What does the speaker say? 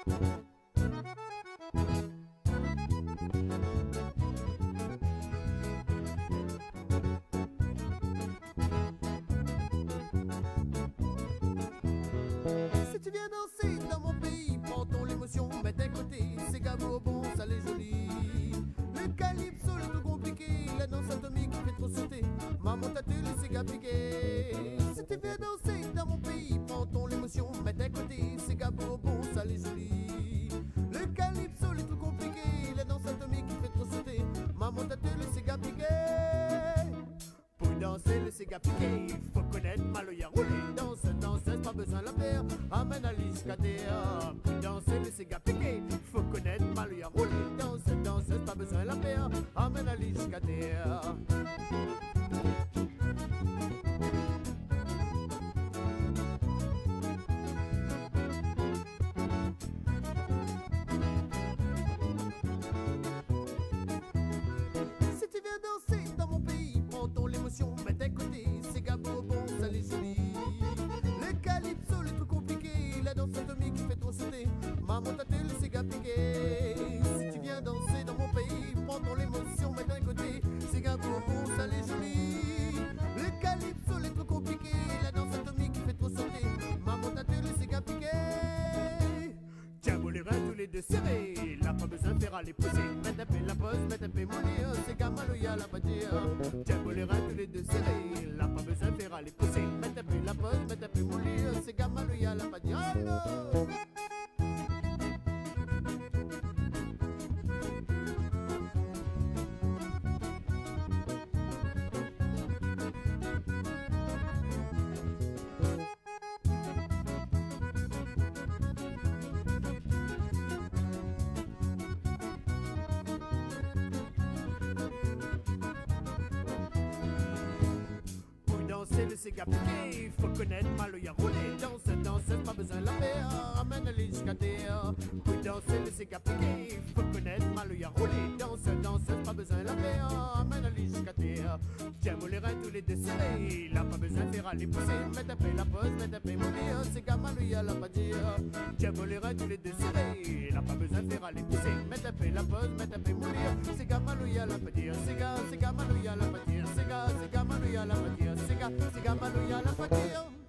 Si tu viens danser dans mon pays, prends ton l'émotion, mets d'un côté, c'est gabo bon, ça les joli. Le calypso, le tout compliqué, la danse atomique fait trop sauter. Maman t'a te laissé gapiquer. Si tu viens danser dans mon pays, prends ton l'émotion, mets d'un côté, c'est gabo bon, ça les joli. Le calypso, le tout compliqué, la danse atomique fait trop sauter. Maman t'a te laissé gapiquer. Pour danser le Sega piqué, faut connaître Maloya roulé. Danseuse, pas besoin de la faire, amène Alice Katea. Pour danser le Sega piqué, faut connaître Maloya roulé. Danseuse, pas besoin de la faire, amène Alice Katea. Si tu viens danser dans mon pays, prends ton l'émotion, mets d'un côté, c'est gabo bon, ça les joli. Le calypso, le truc compliqué, la danse atomique fait trop sauter. Maman t'a te laissé gapiquer. Si tu viens danser dans mon pays, prends ton l'émotion, mets d'un côté, c'est gabo bon, ça les joli. Le calypso, le truc compliqué, la danse atomique fait trop sauter. Maman t'a te laissé gapiquer. Tiens, vous les reins tous les deux serrés, là pas besoin de faire aller pousser. Mets un peu la pose, mets un peu mollir, c'est Gamaloya la badia. Tiens, vous les reins tous les deux serrés, là pas besoin de faire aller pousser. Mets un peu la pose, mets un peu mollir, c'est Gamaloya la badia. Allô! Danser le Sega piqué, faut connaître Maloya roulé. Danseuse, pas besoin de la faire, amène Alice Katea. Pour danser le Sega piqué, faut connaître Maloya roulé. Danseuse, pas besoin de la faire, amène Alice Katea. Tiens, vous les reins tous les deux serrés, là pas besoin de faire aller pousser. Mets un peu la pose, mets un peu mollir, c'est Gamaloya la badia. Tiens, vous les reins tous les deux serrés, là pas besoin de faire aller pousser. Mets un peu la pose, mets un peu mollir, c'est Gamaloya la badia. C'est Gamaloya la badia, c'est Gamaloya la badia. C'est Gamaloya la badia.